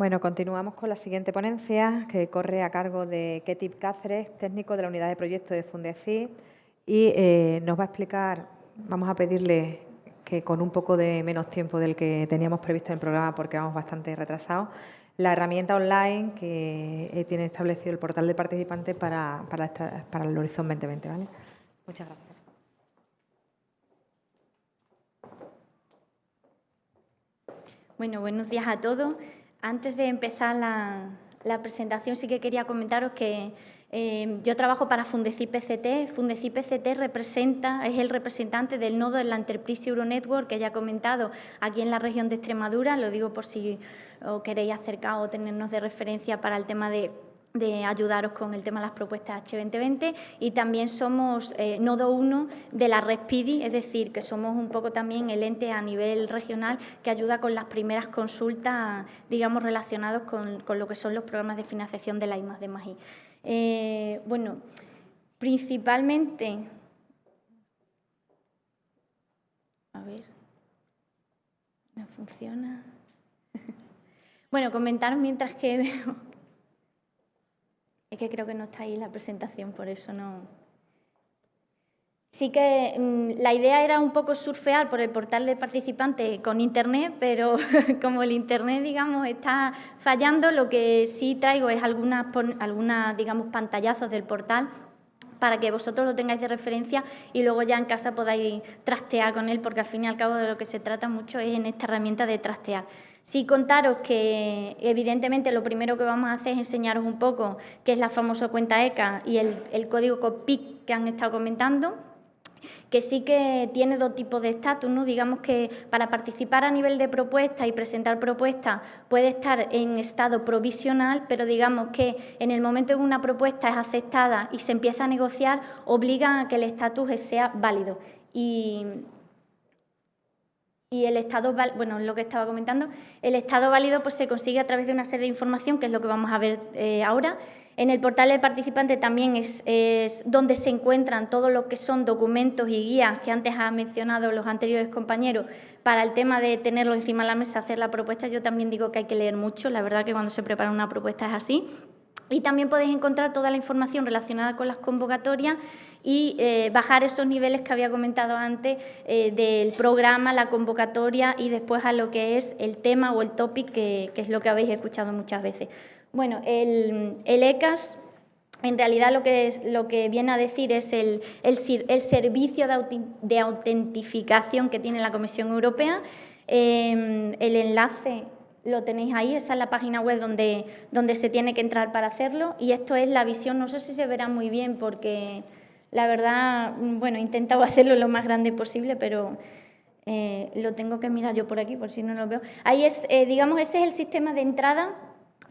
Bueno, continuamos con la siguiente ponencia, que corre a cargo de Ketip Cáceres, técnico de la Unidad de Proyecto de Fundeci, y nos va a explicar, vamos a pedirle que con un poco de menos tiempo del que teníamos previsto en el programa, porque vamos bastante retrasados, la herramienta online que tiene establecido el portal de participantes para el Horizon 2020, ¿vale? Muchas gracias. Bueno, buenos días a todos. Antes de empezar la presentación, sí que quería comentaros que yo trabajo para Fundeci PCT. Fundeci PCT es el representante del nodo de la Enterprise Euro Network que ya he comentado aquí en la región de Extremadura. Lo digo por si os queréis acercar o tenernos de referencia para el tema de ayudaros con el tema de las propuestas H2020, y también somos nodo 1 de la red PIDI, es decir, que somos un poco también el ente a nivel regional que ayuda con las primeras consultas, digamos, relacionados con lo que son los programas de financiación de la I+D+I. Bueno, principalmente... A ver... ¿No funciona? Bueno, comentaros mientras que veo... Es que creo que no está ahí la presentación, por eso no... Sí que la idea era un poco surfear por el portal de participantes con Internet, pero como el Internet, digamos, está fallando, lo que sí traigo es algunas digamos, pantallazos del portal para que vosotros lo tengáis de referencia y luego ya en casa podáis trastear con él, porque al fin y al cabo de lo que se trata mucho es en esta herramienta de trastear. Sí, contaros que evidentemente lo primero que vamos a hacer es enseñaros un poco qué es la famosa cuenta ECA y el código COPIC que han estado comentando, que sí que tiene dos tipos de estatus, ¿no? Digamos que para participar a nivel de propuesta y presentar propuestas puede estar en estado provisional, pero digamos que en el momento en que una propuesta es aceptada y se empieza a negociar, obliga a que el estatus sea válido. Y el estado, bueno, lo que estaba comentando, el estado válido pues se consigue a través de una serie de información, que es lo que vamos a ver ahora. En el portal de participante también es donde se encuentran todo lo que son documentos y guías que antes han mencionado los anteriores compañeros para el tema de tenerlo encima de la mesa, hacer la propuesta. Yo también digo que hay que leer mucho, la verdad que cuando se prepara una propuesta es así. Y también podéis encontrar toda la información relacionada con las convocatorias y bajar esos niveles que había comentado antes del programa, la convocatoria y después a lo que es el tema o el topic, que es lo que habéis escuchado muchas veces. Bueno, el ECAS en realidad lo que viene a decir es el servicio de autentificación que tiene la Comisión Europea. El enlace lo tenéis ahí, esa es la página web donde se tiene que entrar para hacerlo, y esto es la visión. No sé si se verá muy bien porque la verdad, bueno, he intentado hacerlo lo más grande posible, pero lo tengo que mirar yo por aquí por si no lo veo. Ahí es, digamos, ese es el sistema de entrada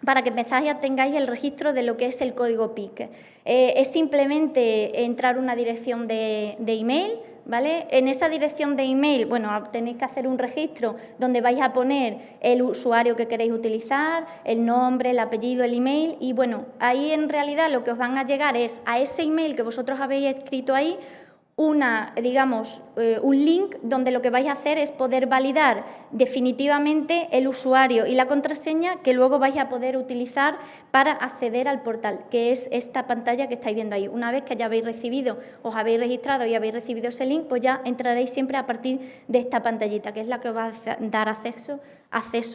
para que empezáis a tengáis el registro de lo que es el código PIC. Es simplemente entrar una dirección de email, ¿vale? En esa dirección de email, bueno, tenéis que hacer un registro donde vais a poner el usuario que queréis utilizar, el nombre, el apellido, el email, y bueno, ahí en realidad lo que os van a llegar es a ese email que vosotros habéis escrito ahí, digamos, un link donde lo que vais a hacer es poder validar definitivamente el usuario y la contraseña que luego vais a poder utilizar para acceder al portal, que es esta pantalla que estáis viendo ahí. Una vez que ya habéis recibido, os habéis registrado y habéis recibido ese link, pues ya entraréis siempre a partir de esta pantallita, que es la que os va a dar acceso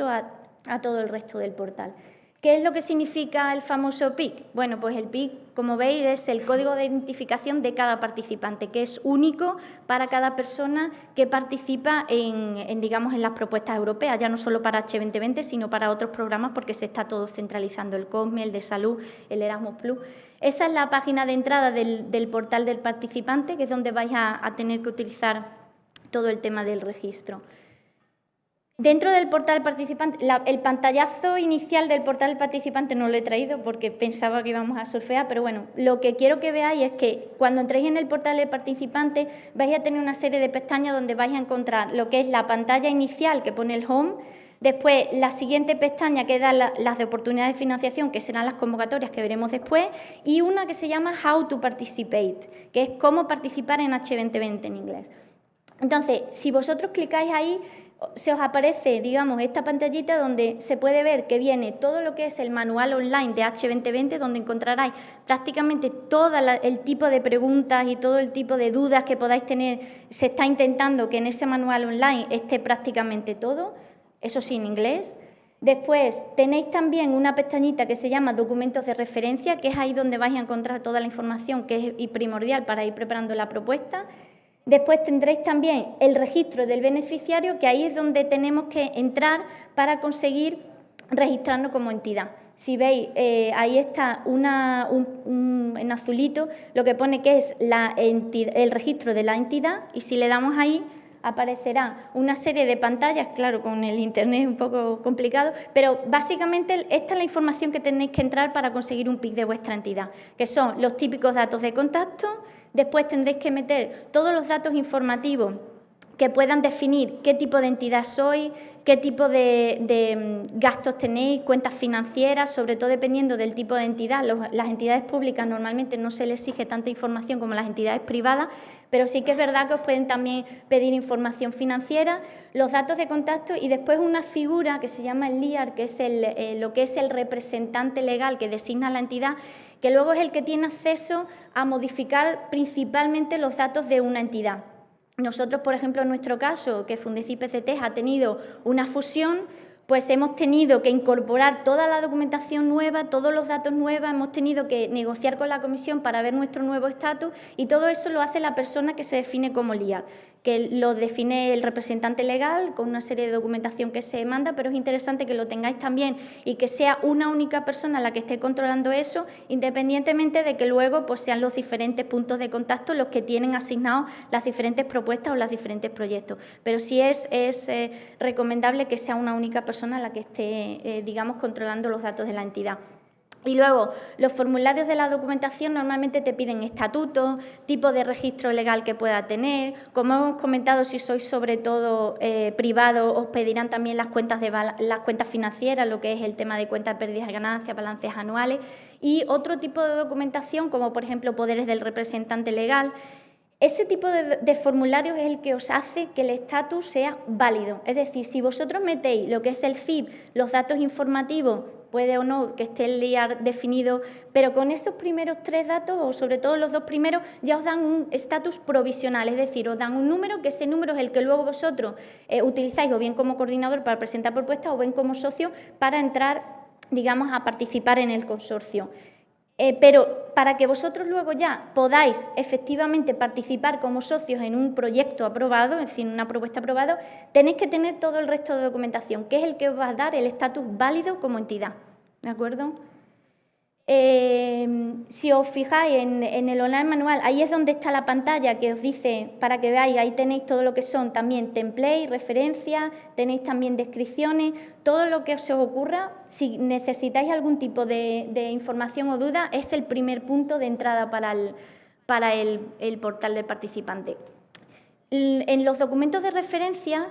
a todo el resto del portal. ¿Qué es lo que significa el famoso PIC? Bueno, pues el PIC, como veis, es el código de identificación de cada participante, que es único para cada persona que participa digamos, en las propuestas europeas, ya no solo para H2020, sino para otros programas, porque se está todo centralizando, el COSME, el de salud, el Erasmus+. Esa es la página de entrada del portal del participante, que es donde vais a tener que utilizar todo el tema del registro. Dentro del portal participante, el pantallazo inicial del portal participante no lo he traído porque pensaba que íbamos a surfear, pero bueno, lo que quiero que veáis es que cuando entréis en el portal de participante vais a tener una serie de pestañas donde vais a encontrar lo que es la pantalla inicial que pone el home, después la siguiente pestaña que da las de oportunidades de financiación, que serán las convocatorias que veremos después, y una que se llama How to Participate, que es cómo participar en H2020 en inglés. Entonces, si vosotros clicáis ahí, se os aparece, digamos, esta pantallita donde se puede ver que viene todo lo que es el manual online de H2020, donde encontraráis prácticamente todo el tipo de preguntas y todo el tipo de dudas que podáis tener. Se está intentando que en ese manual online esté prácticamente todo, eso sí, en inglés. Después tenéis también una pestañita que se llama documentos de referencia, que es ahí donde vais a encontrar toda la información que es primordial para ir preparando la propuesta. Después tendréis también el registro del beneficiario, que ahí es donde tenemos que entrar para conseguir registrarnos como entidad. Si veis, ahí está en azulito lo que pone que es el registro de la entidad, y si le damos ahí aparecerá una serie de pantallas, claro, con el internet es un poco complicado, pero básicamente esta es la información que tenéis que entrar para conseguir un PIC de vuestra entidad, que son los típicos datos de contacto. Después tendréis que meter todos los datos informativos que puedan definir qué tipo de entidad sois, qué tipo de gastos tenéis, cuentas financieras, sobre todo dependiendo del tipo de entidad. Las entidades públicas normalmente no se les exige tanta información como las entidades privadas, pero sí que es verdad que os pueden también pedir información financiera, los datos de contacto y después una figura que se llama el LIAR, que es lo que es el representante legal que designa la entidad, que luego es el que tiene acceso a modificar principalmente los datos de una entidad. Nosotros, por ejemplo, en nuestro caso, que Fundecip PCT ha tenido una fusión, pues hemos tenido que incorporar toda la documentación nueva, todos los datos nuevos, hemos tenido que negociar con la comisión para ver nuestro nuevo estatus y todo eso lo hace la persona que se define como LIAR, que lo define el representante legal con una serie de documentación que se manda, pero es interesante que lo tengáis también y que sea una única persona la que esté controlando eso, independientemente de que luego pues, sean los diferentes puntos de contacto los que tienen asignados las diferentes propuestas o los diferentes proyectos. Pero sí es recomendable que sea una única persona la que esté, digamos, controlando los datos de la entidad. Y luego, los formularios de la documentación normalmente te piden estatutos, tipo de registro legal que pueda tener. Como hemos comentado, si sois sobre todo privado, os pedirán también las cuentas financieras, lo que es el tema de cuentas de pérdidas y ganancias, balances anuales. Y otro tipo de documentación, como por ejemplo poderes del representante legal. Ese tipo de formularios es el que os hace que el estatus sea válido. Es decir, si vosotros metéis lo que es el CIP, los datos informativos, puede o no que esté el LIAR definido, pero con esos primeros 3 datos, o sobre todo los 2 primeros, ya os dan un estatus provisional, es decir, os dan un número, que ese número es el que luego vosotros utilizáis o bien como coordinador para presentar propuestas o bien como socio para entrar, digamos, a participar en el consorcio. Pero para que vosotros luego ya podáis efectivamente participar como socios en un proyecto aprobado, es decir, una propuesta aprobada, tenéis que tener todo el resto de documentación, que es el que os va a dar el estatus válido como entidad, ¿de acuerdo? Si os fijáis en el online manual, ahí es donde está la pantalla que os dice, para que veáis, ahí tenéis todo lo que son también templates, referencias, tenéis también descripciones, todo lo que os ocurra. Si necesitáis algún tipo de información o duda, es el primer punto de entrada para el portal del participante. En los documentos de referencia,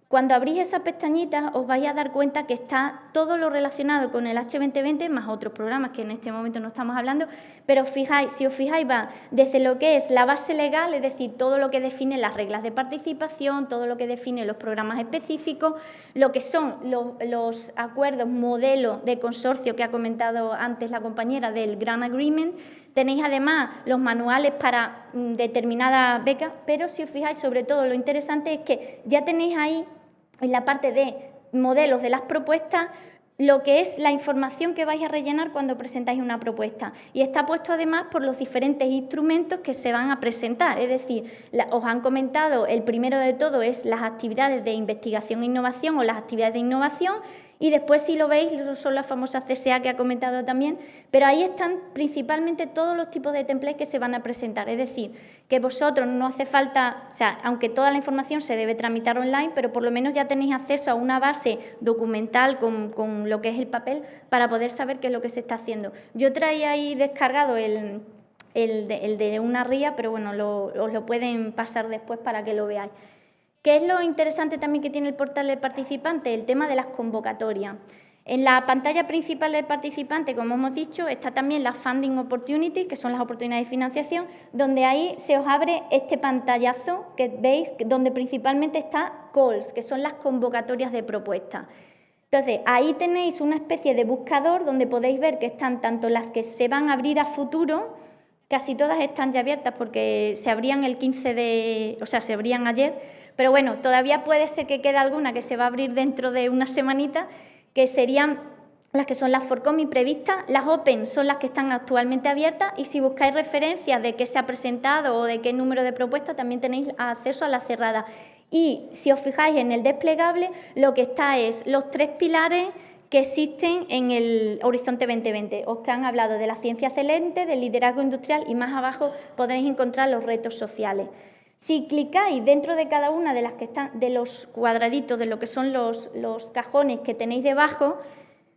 cuando abrís esa pestañita os vais a dar cuenta que está todo lo relacionado con el H2020 más otros programas que en este momento no estamos hablando, pero si os fijáis va desde lo que es la base legal, es decir, todo lo que define las reglas de participación, todo lo que define los programas específicos, lo que son los acuerdos, modelos de consorcio que ha comentado antes la compañera del Grant Agreement. Tenéis además los manuales para determinadas becas, pero si os fijáis, sobre todo lo interesante es que ya tenéis ahí en la parte de modelos de las propuestas lo que es la información que vais a rellenar cuando presentáis una propuesta. Y está puesto además por los diferentes instrumentos que se van a presentar. Es decir, os han comentado, el primero de todo es las actividades de investigación e innovación o las actividades de innovación. Y después, si lo veis, son las famosas CSA que ha comentado también, pero ahí están principalmente todos los tipos de templates que se van a presentar. Es decir, que vosotros no hace falta, o sea, aunque toda la información se debe tramitar online, pero por lo menos ya tenéis acceso a una base documental con lo que es el papel para poder saber qué es lo que se está haciendo. Yo traía ahí descargado el de una RIA, pero bueno, os lo pueden pasar después para que lo veáis. ¿Qué es lo interesante también que tiene el portal del participante? El tema de las convocatorias. En la pantalla principal del participante, como hemos dicho, está también la Funding Opportunity, que son las oportunidades de financiación, donde ahí se os abre este pantallazo que veis, donde principalmente está Calls, que son las convocatorias de propuestas. Entonces, ahí tenéis una especie de buscador donde podéis ver que están tanto las que se van a abrir a futuro, casi todas están ya abiertas porque se abrían el 15 de... o sea, se abrían ayer, pero bueno, todavía puede ser que quede alguna que se va a abrir dentro de una semanita, que serían las que son las Forcomi previstas. Las Open son las que están actualmente abiertas y si buscáis referencias de qué se ha presentado o de qué número de propuestas, también tenéis acceso a las cerradas. Y si os fijáis en el desplegable, lo que está es los 3 pilares que existen en el Horizonte 2020. Os que han hablado de la ciencia excelente, del liderazgo industrial y más abajo podréis encontrar los retos sociales. Si clicáis dentro de cada una de las que están, de los cuadraditos, de lo que son los cajones que tenéis debajo,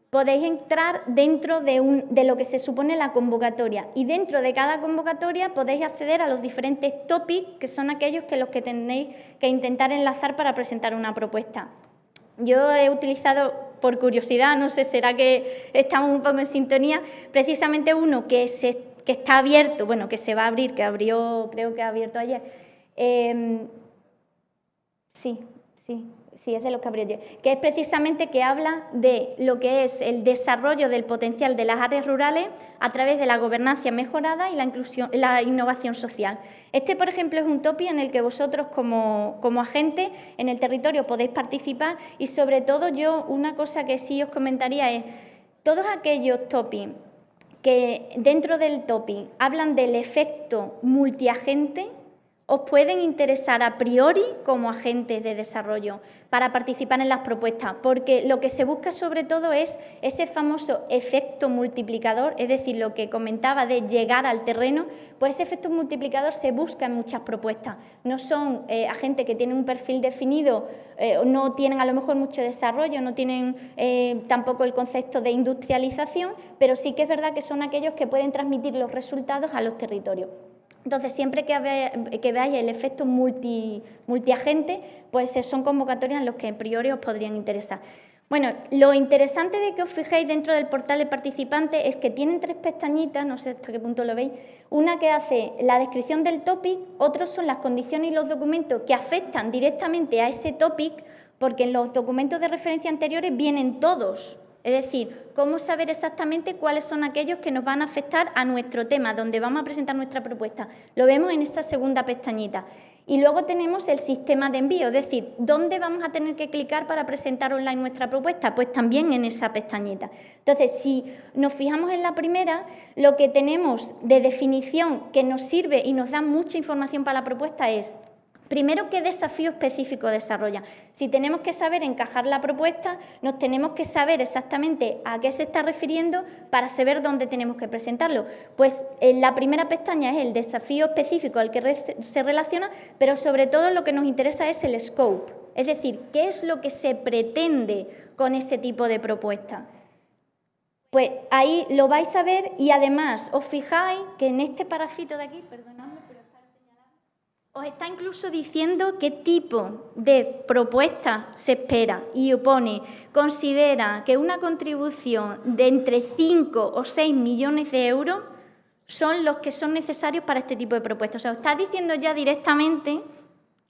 podéis entrar dentro de lo que se supone la convocatoria. Y dentro de cada convocatoria podéis acceder a los diferentes topics, que son aquellos que los que tenéis que intentar enlazar para presentar una propuesta. Yo he utilizado, por curiosidad, no sé, será que estamos un poco en sintonía, precisamente uno que está abierto, bueno, que se va a abrir, que abrió, creo que ha abierto ayer. Sí, es de los que abrió ayer, que es precisamente que habla de lo que es el desarrollo del potencial de las áreas rurales a través de la gobernanza mejorada y la innovación social. Este, por ejemplo, es un topic en el que vosotros como agentes en el territorio podéis participar y, sobre todo, yo una cosa que sí os comentaría es todos aquellos topics que dentro del topic hablan del efecto multiagente, os pueden interesar a priori como agentes de desarrollo para participar en las propuestas, porque lo que se busca sobre todo es ese famoso efecto multiplicador, es decir, lo que comentaba de llegar al terreno, pues ese efecto multiplicador se busca en muchas propuestas. No son agentes que tienen un perfil definido, no tienen a lo mejor mucho desarrollo, no tienen tampoco el concepto de industrialización, pero sí que es verdad que son aquellos que pueden transmitir los resultados a los territorios. Entonces, siempre que veáis el efecto multiagente, pues son convocatorias en los que a priori os podrían interesar. Bueno, lo interesante de que os fijéis dentro del portal de participantes es que tienen 3 pestañitas, no sé hasta qué punto lo veis, una que hace la descripción del topic, otros son las condiciones y los documentos que afectan directamente a ese topic, porque en los documentos de referencia anteriores vienen todos. Es decir, cómo saber exactamente cuáles son aquellos que nos van a afectar a nuestro tema, donde vamos a presentar nuestra propuesta. Lo vemos en esa segunda pestañita. Y luego tenemos el sistema de envío, es decir, ¿dónde vamos a tener que clicar para presentar online nuestra propuesta? Pues también en esa pestañita. Entonces, si nos fijamos en la primera, lo que tenemos de definición que nos sirve y nos da mucha información para la propuesta es: primero, ¿qué desafío específico desarrolla? Si tenemos que saber encajar la propuesta, nos tenemos que saber exactamente a qué se está refiriendo para saber dónde tenemos que presentarlo. Pues en la primera pestaña es el desafío específico al que se relaciona, pero sobre todo lo que nos interesa es el scope, es decir, qué es lo que se pretende con ese tipo de propuesta. Pues ahí lo vais a ver y además os fijáis que en este parafito de aquí, perdonadme, os está incluso diciendo qué tipo de propuesta se espera y pone, considera que una contribución de entre 5 o 6 millones de euros son los que son necesarios para este tipo de propuestas. O sea, os está diciendo ya directamente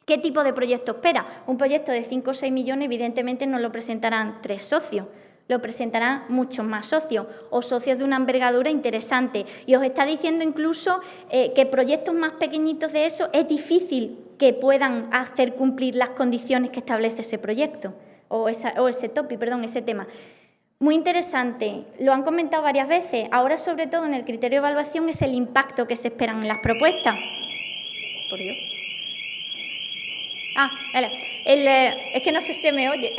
qué tipo de proyecto espera. Un proyecto de 5 o 6 millones evidentemente no lo presentarán 3 socios. Lo presentarán muchos más socios o socios de una envergadura interesante. Y os está diciendo incluso que proyectos más pequeñitos de eso es difícil que puedan hacer cumplir las condiciones que establece ese proyecto ese tema. Muy interesante, lo han comentado varias veces. Ahora, sobre todo en el criterio de evaluación, es el impacto que se esperan en las propuestas. Por Dios. Vale. Es que no sé si se me oye.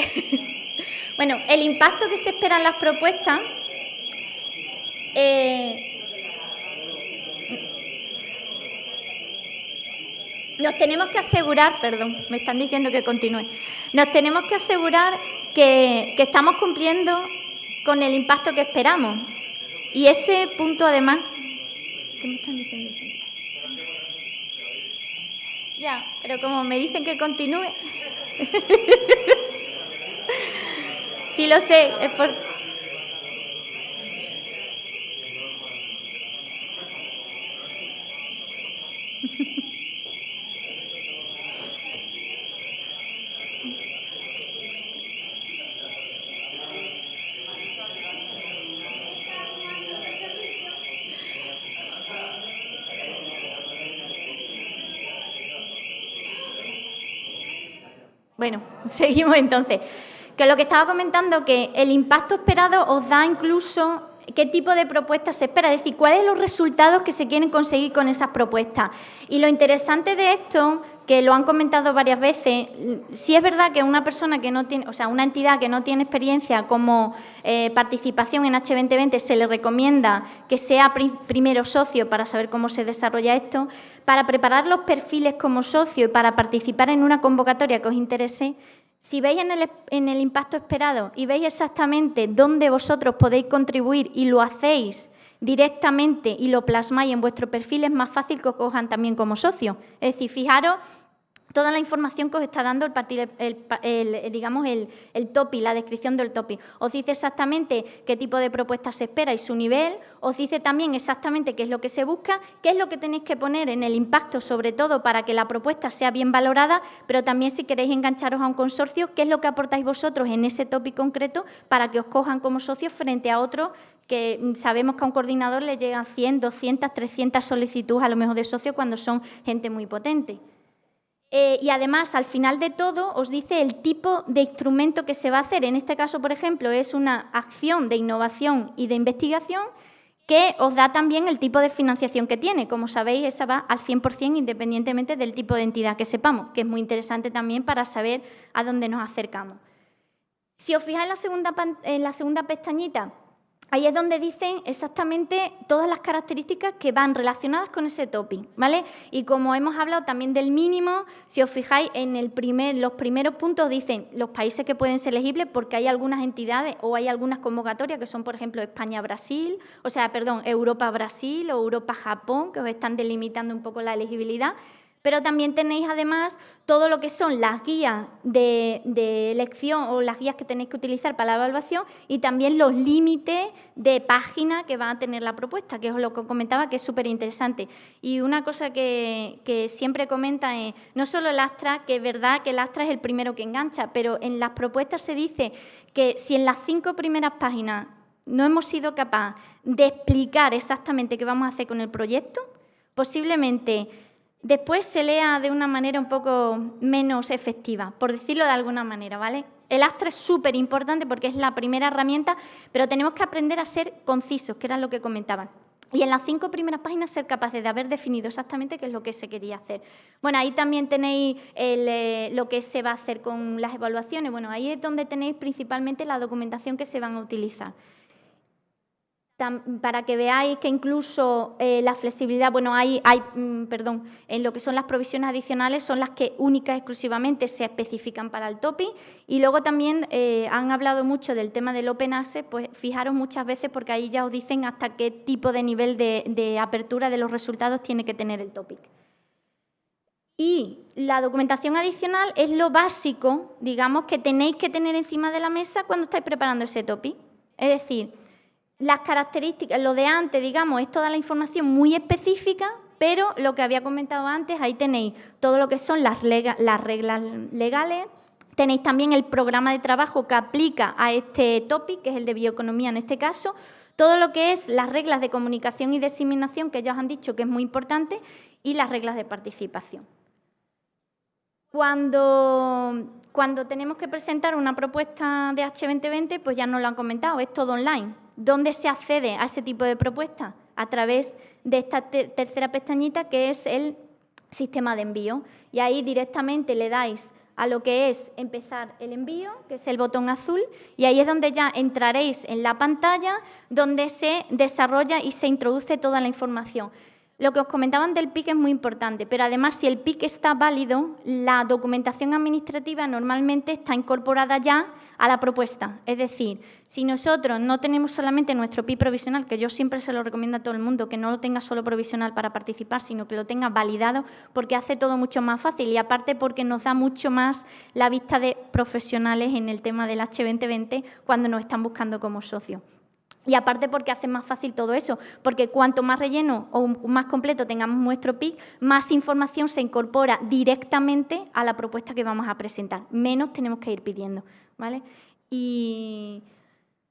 Bueno, el impacto que se espera en las propuestas nos tenemos que asegurar, perdón, me están diciendo que continúe, nos tenemos que asegurar que estamos cumpliendo con el impacto que esperamos. Y ese punto, además, ¿qué me están diciendo? Ya, pero como me dicen que continúe... Sí, lo sé, es por... Bueno, seguimos entonces. Que lo que estaba comentando, que el impacto esperado os da incluso qué tipo de propuestas se espera, es decir, cuáles son los resultados que se quieren conseguir con esas propuestas. Y lo interesante de esto, que lo han comentado varias veces, sí es verdad que una persona que no tiene, o sea, una entidad que no tiene experiencia como participación en H2020 se le recomienda que sea primero socio para saber cómo se desarrolla esto, para preparar los perfiles como socio y para participar en una convocatoria que os interese. Si veis en el impacto esperado y veis exactamente dónde vosotros podéis contribuir y lo hacéis directamente y lo plasmáis en vuestro perfil, es más fácil que os cojan también como socio. Es decir, fijaros toda la información que os está dando el topic, la descripción del topic. Os dice exactamente qué tipo de propuesta se espera y su nivel, os dice también exactamente qué es lo que se busca, qué es lo que tenéis que poner en el impacto, sobre todo para que la propuesta sea bien valorada, pero también si queréis engancharos a un consorcio, qué es lo que aportáis vosotros en ese topic concreto para que os cojan como socios frente a otros que sabemos que a un coordinador le llegan 100, 200, 300 solicitudes a lo mejor de socio cuando son gente muy potente. Y además, al final de todo, os dice el tipo de instrumento que se va a hacer. En este caso, por ejemplo, es una acción de innovación y de investigación que os da también el tipo de financiación que tiene. Como sabéis, esa va al 100% independientemente del tipo de entidad que sepamos, que es muy interesante también para saber a dónde nos acercamos. Si os fijáis en la segunda pestañita, ahí es donde dicen exactamente todas las características que van relacionadas con ese topic, ¿vale? Y como hemos hablado también del mínimo, si os fijáis en los primeros puntos dicen los países que pueden ser elegibles porque hay algunas entidades o hay algunas convocatorias que son, por ejemplo, España-Brasil, Europa-Brasil o Europa-Japón, que os están delimitando un poco la elegibilidad. Pero también tenéis, además, todo lo que son las guías de elección o las guías que tenéis que utilizar para la evaluación y también los límites de página que va a tener la propuesta, que es lo que comentaba, que es súper interesante. Y una cosa que siempre comentan es, no solo el Astra, que es verdad que el Astra es el primero que engancha, pero en las propuestas se dice que si en las 5 primeras páginas no hemos sido capaces de explicar exactamente qué vamos a hacer con el proyecto, posiblemente después se lea de una manera un poco menos efectiva, por decirlo de alguna manera, ¿vale? El Astra es súper importante porque es la primera herramienta, pero tenemos que aprender a ser concisos, que era lo que comentaban. Y en las 5 primeras páginas ser capaces de haber definido exactamente qué es lo que se quería hacer. Bueno, ahí también tenéis lo que se va a hacer con las evaluaciones. Bueno, ahí es donde tenéis principalmente la documentación que se van a utilizar. Para que veáis que incluso la flexibilidad, bueno, en lo que son las provisiones adicionales son las que únicas exclusivamente se especifican para el topic y luego también han hablado mucho del tema del Open Access, pues fijaros muchas veces porque ahí ya os dicen hasta qué tipo de nivel de apertura de los resultados tiene que tener el topic. Y la documentación adicional es lo básico, digamos, que tenéis que tener encima de la mesa cuando estáis preparando ese topic. Es decir, las características, lo de antes, digamos, es toda la información muy específica, pero lo que había comentado antes, ahí tenéis todo lo que son las reglas legales, tenéis también el programa de trabajo que aplica a este topic, que es el de bioeconomía en este caso, todo lo que es las reglas de comunicación y diseminación, que ya os han dicho que es muy importante, y las reglas de participación. Cuando tenemos que presentar una propuesta de H2020, pues ya nos lo han comentado, es todo online. ¿Dónde se accede a ese tipo de propuestas? A través de esta tercera pestañita, que es el sistema de envío. Y ahí directamente le dais a lo que es empezar el envío, que es el botón azul, y ahí es donde ya entraréis en la pantalla donde se desarrolla y se introduce toda la información. Lo que os comentaban del PIC es muy importante, pero además si el PIC está válido, la documentación administrativa normalmente está incorporada ya a la propuesta. Es decir, si nosotros no tenemos solamente nuestro PIC provisional, que yo siempre se lo recomiendo a todo el mundo, que no lo tenga solo provisional para participar, sino que lo tenga validado, porque hace todo mucho más fácil y aparte porque nos da mucho más la vista de profesionales en el tema del H2020 cuando nos están buscando como socios. Y aparte porque hace más fácil todo eso, porque cuanto más relleno o más completo tengamos nuestro PIC, más información se incorpora directamente a la propuesta que vamos a presentar. Menos tenemos que ir pidiendo, ¿vale? Y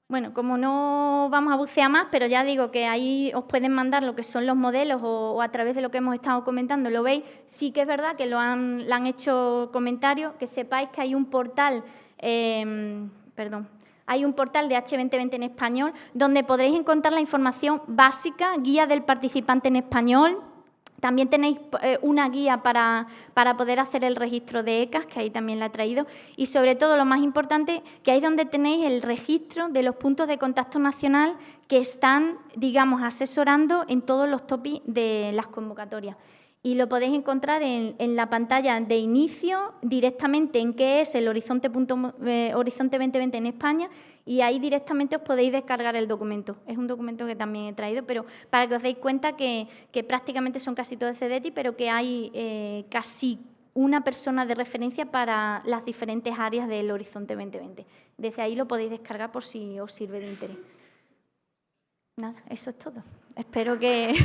Bueno, como no vamos a bucear más, pero ya digo que ahí os pueden mandar lo que son los modelos o a través de lo que hemos estado comentando, lo veis. Sí que es verdad que le han hecho comentarios, que sepáis que hay un portal, hay un portal de H2020 en español donde podréis encontrar la información básica, guía del participante en español. También tenéis una guía para poder hacer el registro de ECAS, que ahí también la he traído. Y sobre todo, lo más importante, que ahí es donde tenéis el registro de los puntos de contacto nacional que están, digamos, asesorando en todos los topis de las convocatorias. Y lo podéis encontrar en la pantalla de inicio, directamente en qué es el Horizonte 2020 en España, y ahí directamente os podéis descargar el documento. Es un documento que también he traído, pero para que os deis cuenta que prácticamente son casi todos CEDETI, pero que hay casi una persona de referencia para las diferentes áreas del Horizonte 2020. Desde ahí lo podéis descargar por si os sirve de interés. Nada, eso es todo. Espero que...